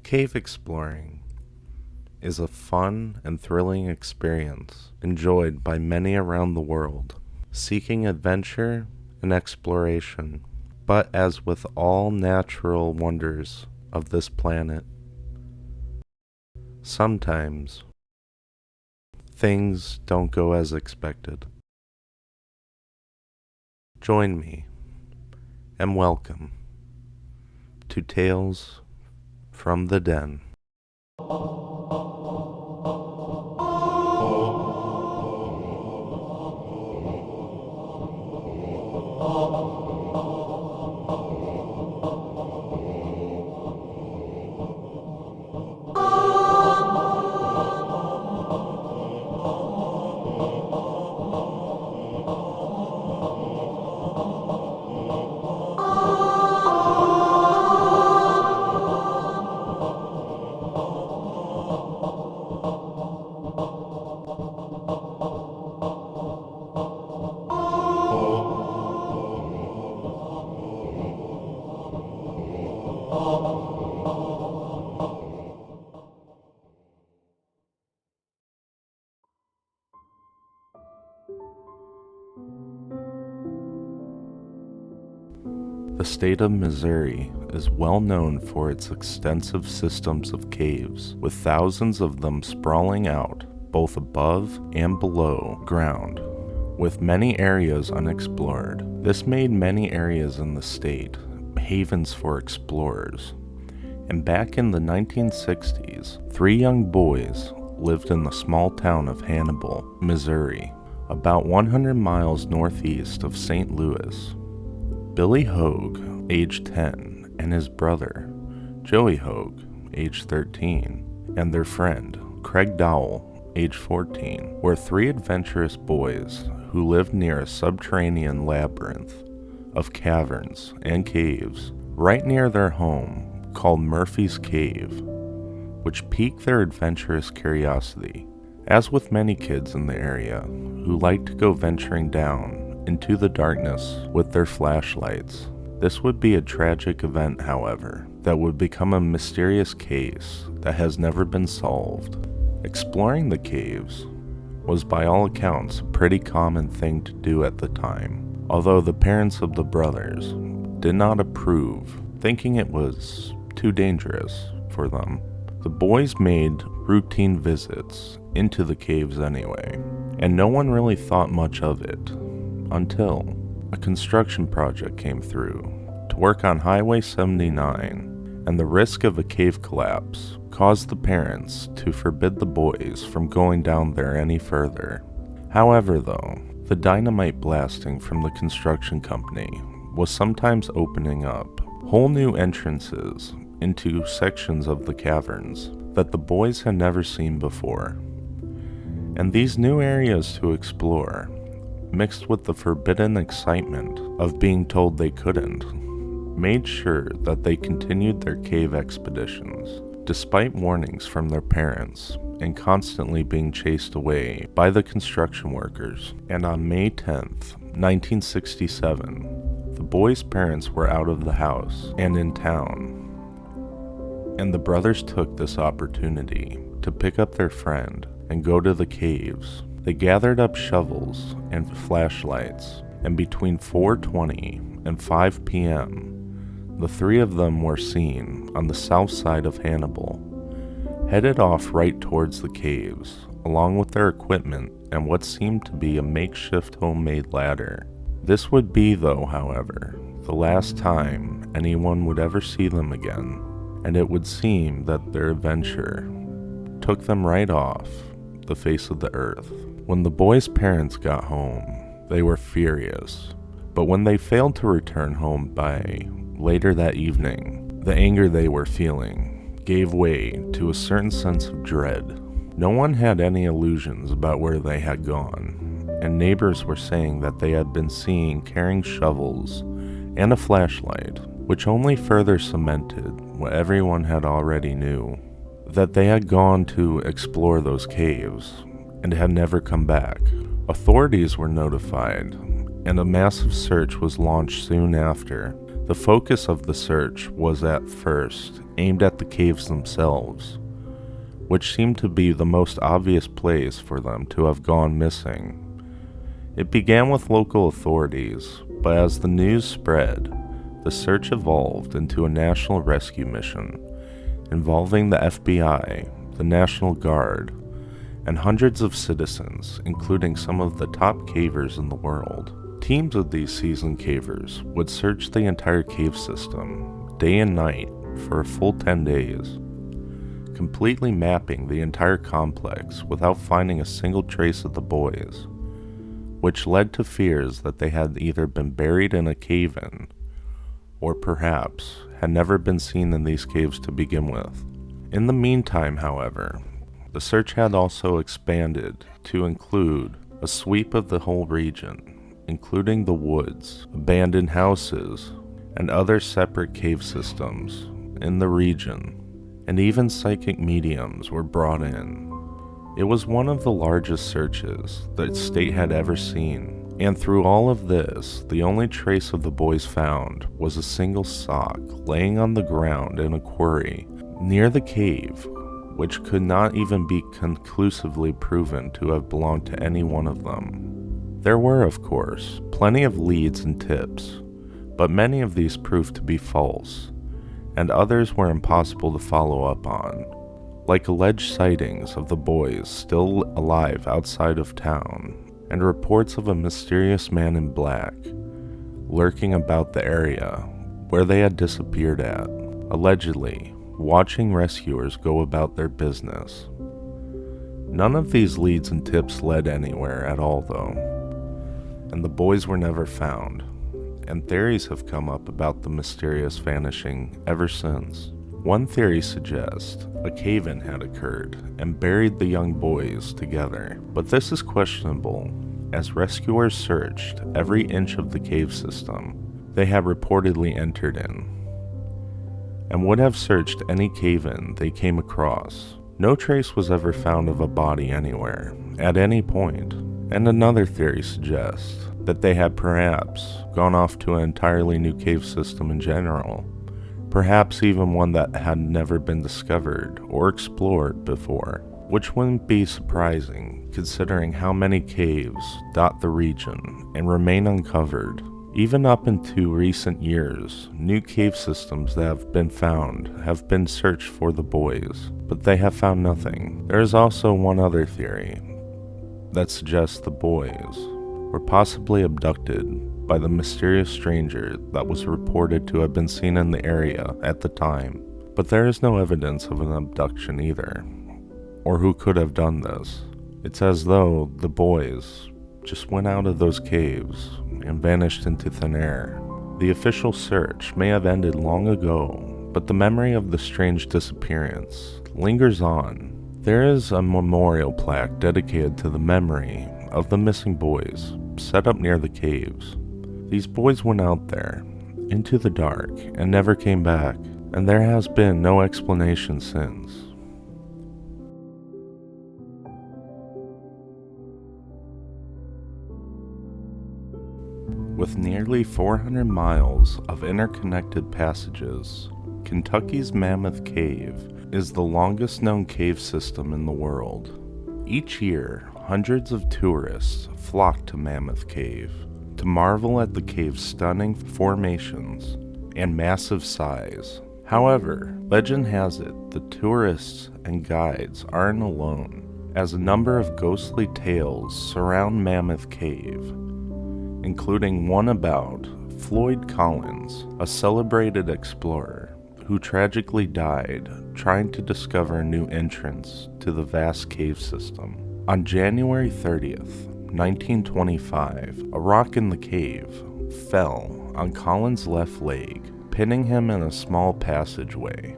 Cave exploring is a fun and thrilling experience enjoyed by many around the world, seeking adventure and exploration. But as with all natural wonders of this planet, sometimes things don't go as expected. Join me and welcome to Tales from the Den. The state of Missouri is well known for its extensive systems of caves, with thousands of them sprawling out both above and below ground, with many areas unexplored. This made many areas in the state havens for explorers. And back in the 1960s, 3 young boys lived in the small town of Hannibal, Missouri, about 100 miles northeast of St. Louis. Billy Hoag, age 10, and his brother, Joey Hoag, age 13, and their friend, Craig Dowell, age 14, were 3 adventurous boys who lived near a subterranean labyrinth of caverns and caves right near their home called Murphy's Cave, which piqued their adventurous curiosity. As with many kids in the area who liked to go venturing down into the darkness with their flashlights. This would be a tragic event, however, that would become a mysterious case that has never been solved. Exploring the caves was by all accounts a pretty common thing to do at the time, although the parents of the brothers did not approve, thinking it was too dangerous for them. The boys made routine visits into the caves anyway, and no one really thought much of it until a construction project came through to work on Highway 79, and the risk of a cave collapse caused the parents to forbid the boys from going down there any further. However, though, the dynamite blasting from the construction company was sometimes opening up whole new entrances into sections of the caverns that the boys had never seen before. And these new areas to explore, mixed with the forbidden excitement of being told they couldn't, made sure that they continued their cave expeditions, despite warnings from their parents and constantly being chased away by the construction workers. And on May 10th, 1967, the boys' parents were out of the house and in town, and the brothers took this opportunity to pick up their friend and go to the caves. They gathered up shovels and flashlights, and between 4:20 and 5 p.m., the 3 of them were seen on the south side of Hannibal, headed off right towards the caves, along with their equipment and what seemed to be a makeshift homemade ladder. This would be, though, however, the last time anyone would ever see them again, and it would seem that their adventure took them right off the face of the earth. When the boys' parents got home, they were furious, but when they failed to return home by later that evening, the anger they were feeling gave way to a certain sense of dread. No one had any illusions about where they had gone, and neighbors were saying that they had been seen carrying shovels and a flashlight, which only further cemented what everyone had already knew, that they had gone to explore those caves and had never come back. Authorities were notified, and a massive search was launched soon after. The focus of the search was at first aimed at the caves themselves, which seemed to be the most obvious place for them to have gone missing. It began with local authorities, but as the news spread, the search evolved into a national rescue mission involving the FBI, the National Guard, and hundreds of citizens, including some of the top cavers in the world. Teams of these seasoned cavers would search the entire cave system, day and night, for a full 10 days, completely mapping the entire complex without finding a single trace of the boys, which led to fears that they had either been buried in a cave-in, or perhaps had never been seen in these caves to begin with. In the meantime, however, the search had also expanded to include a sweep of the whole region, including the woods, abandoned houses, and other separate cave systems in the region, and even psychic mediums were brought in. It was one of the largest searches the state had ever seen, and through all of this, the only trace of the boys found was a single sock laying on the ground in a quarry near the cave, which could not even be conclusively proven to have belonged to any one of them. There were, of course, plenty of leads and tips, but many of these proved to be false, and others were impossible to follow up on, like alleged sightings of the boys still alive outside of town, and reports of a mysterious man in black lurking about the area where they had disappeared at, allegedly watching rescuers go about their business. None of these leads and tips led anywhere at all, though, and the boys were never found, and theories have come up about the mysterious vanishing ever since. One theory suggests a cave-in had occurred and buried the young boys together, but this is questionable, as rescuers searched every inch of the cave system they had reportedly entered in, and would have searched any cave-in they came across. No trace was ever found of a body anywhere, at any point, and another theory suggests that they had perhaps gone off to an entirely new cave system in general, perhaps even one that had never been discovered or explored before, which wouldn't be surprising considering how many caves dot the region and remain uncovered. Even up into recent years, new cave systems that have been found have been searched for the boys, but they have found nothing. There is also one other theory that suggests the boys were possibly abducted by the mysterious stranger that was reported to have been seen in the area at the time, but there is no evidence of an abduction either, or who could have done this. It's as though the boys just went out of those caves and vanished into thin air. The official search may have ended long ago, but the memory of the strange disappearance lingers on. There is a memorial plaque dedicated to the memory of the missing boys set up near the caves. These boys went out there, into the dark, and never came back, and there has been no explanation since. With nearly 400 miles of interconnected passages, Kentucky's Mammoth Cave is the longest known cave system in the world. Each year, hundreds of tourists flock to Mammoth Cave to marvel at the cave's stunning formations and massive size. However, legend has it the tourists and guides aren't alone, as a number of ghostly tales surround Mammoth Cave, including one about Floyd Collins, a celebrated explorer who tragically died trying to discover a new entrance to the vast cave system. On January 30th, 1925, a rock in the cave fell on Collins' left leg, pinning him in a small passageway.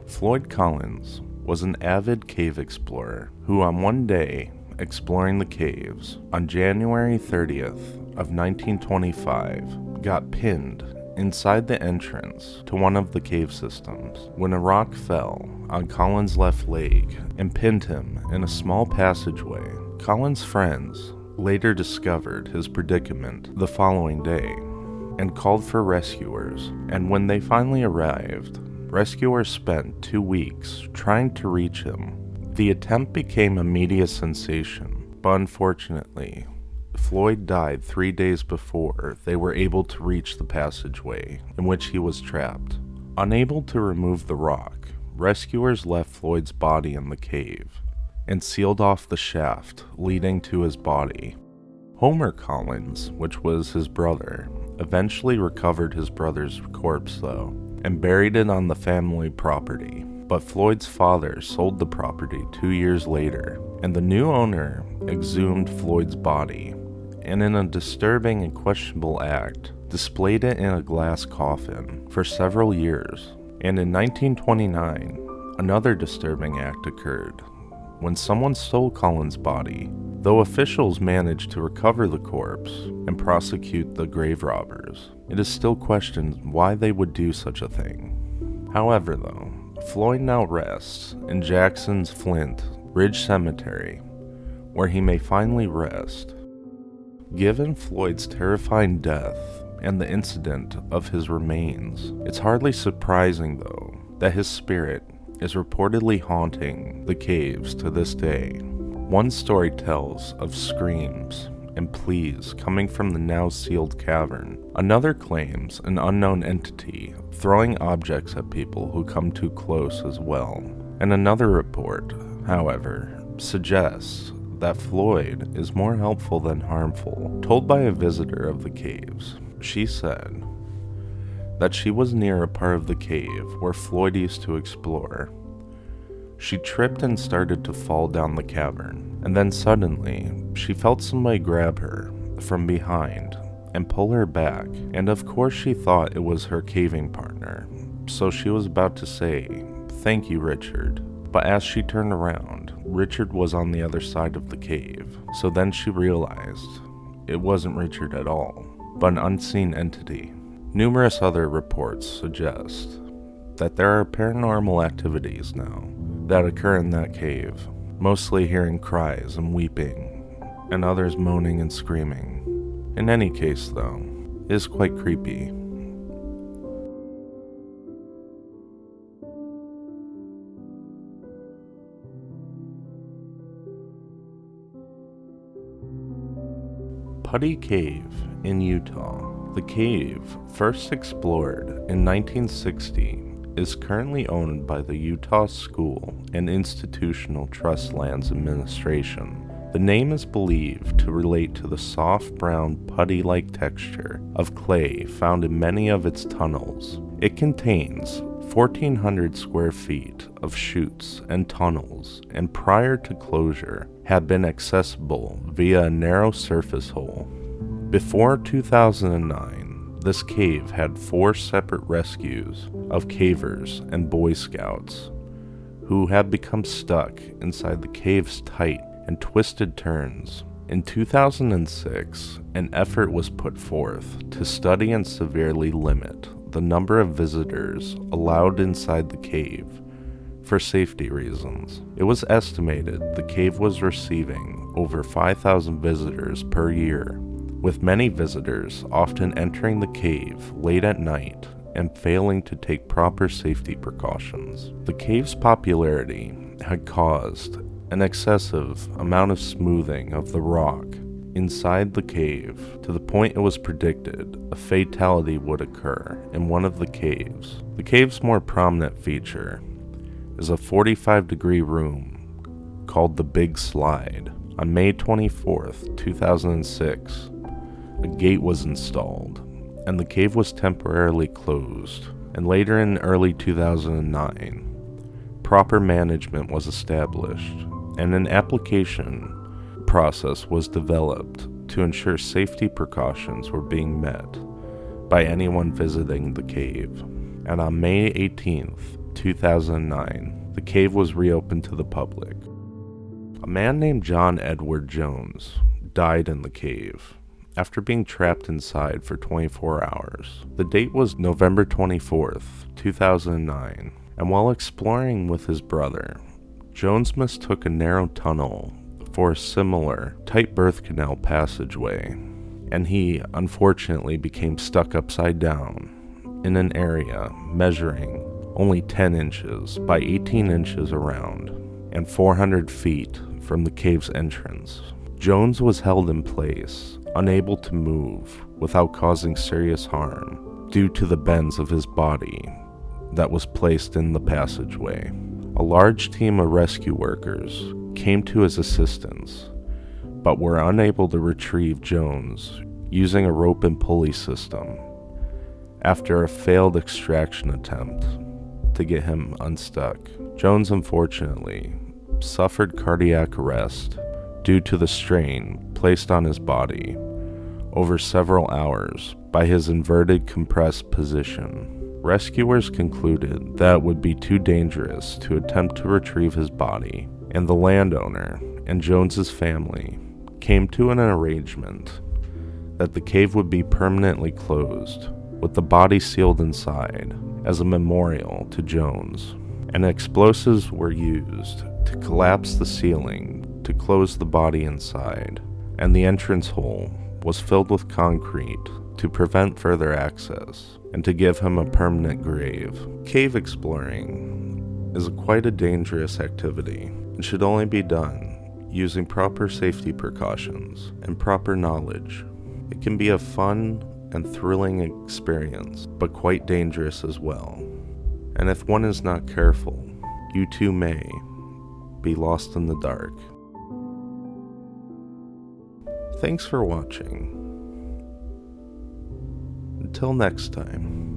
Floyd Collins was an avid cave explorer who, on one day exploring the caves on January 30th of 1925, got pinned inside the entrance to one of the cave systems when a rock fell on Collins' left leg and pinned him in a small passageway. Collins' friends later discovered his predicament the following day. and called for rescuers, and when they finally arrived, rescuers spent 2 weeks trying to reach him. The attempt became a media sensation, but unfortunately, Floyd died 3 days before they were able to reach the passageway in which he was trapped. Unable to remove the rock, rescuers left Floyd's body in the cave and sealed off the shaft leading to his body. Hoag Collins, which was his brother, eventually recovered his brother's corpse though, and buried it on the family property. But Floyd's father sold the property 2 years later, and the new owner exhumed Floyd's body, and in a disturbing and questionable act, displayed it in a glass coffin for several years. And in 1929, another disturbing act occurred when someone stole Collins' body. Though officials managed to recover the corpse and prosecute the grave robbers, it is still questioned why they would do such a thing. However though, Floyd now rests in Jackson's Flint Ridge Cemetery, where he may finally rest. Given Floyd's terrifying death and the incident of his remains, it's hardly surprising though that his spirit is reportedly haunting the caves to this day. One story tells of screams and pleas coming from the now sealed cavern. Another claims an unknown entity throwing objects at people who come too close as well. And another report, however, suggests that Floyd is more helpful than harmful. Told by a visitor of the caves, she said that she was near a part of the cave where Floyd used to explore. She tripped and started to fall down the cavern, and then suddenly, she felt somebody grab her from behind and pull her back, and of course she thought it was her caving partner, so she was about to say, "Thank you, Richard." But as she turned around, Richard was on the other side of the cave, so then she realized it wasn't Richard at all, but an unseen entity. Numerous other reports suggest that there are paranormal activities now that occur in that cave, mostly hearing cries and weeping, and others moaning and screaming. In any case though, it is quite creepy. Putty Cave in Utah. The cave, first explored in 1960, is currently owned by the Utah School and Institutional Trust Lands Administration. The name is believed to relate to the soft brown putty-like texture of clay found in many of its tunnels. It contains 1,400 square feet of chutes and tunnels, and prior to closure had been accessible via a narrow surface hole. Before 2009, this cave had 4 separate rescues of cavers and Boy Scouts who had become stuck inside the cave's tight and twisted turns. In 2006, an effort was put forth to study and severely limit the number of visitors allowed inside the cave for safety reasons. It was estimated the cave was receiving over 5,000 visitors per year, with many visitors often entering the cave late at night and failing to take proper safety precautions. The cave's popularity had caused an excessive amount of smoothing of the rock inside the cave to the point it was predicted a fatality would occur in one of the caves. The cave's more prominent feature is a 45-degree room called the Big Slide. On May 24th, 2006, a gate was installed, and the cave was temporarily closed, and later in early 2009, proper management was established, and an application process was developed to ensure safety precautions were being met by anyone visiting the cave. And on May 18th, 2009, the cave was reopened to the public. A man named John Edward Jones died in the cave after being trapped inside for 24 hours. The date was November 24th, 2009, and while exploring with his brother, Jones mistook a narrow tunnel for a similar tight birth canal passageway. and he unfortunately became stuck upside down in an area measuring only 10 inches by 18 inches around and 400 feet from the cave's entrance. Jones was held in place, unable to move without causing serious harm due to the bends of his body that was placed in the passageway. A large team of rescue workers came to his assistance, but were unable to retrieve Jones using a rope and pulley system after a failed extraction attempt to get him unstuck. Jones unfortunately suffered cardiac arrest due to the strain placed on his body over several hours by his inverted compressed position. Rescuers concluded that it would be too dangerous to attempt to retrieve his body, and the landowner and Jones's family came to an arrangement that the cave would be permanently closed, with the body sealed inside as a memorial to Jones, and explosives were used to collapse the ceiling to close the body inside, and the entrance hole was filled with concrete to prevent further access and to give him a permanent grave. Cave exploring is quite a dangerous activity and should only be done using proper safety precautions and proper knowledge. It can be a fun and thrilling experience, but quite dangerous as well. And if one is not careful, you too may be lost in the dark. Thanks for watching. Until next time.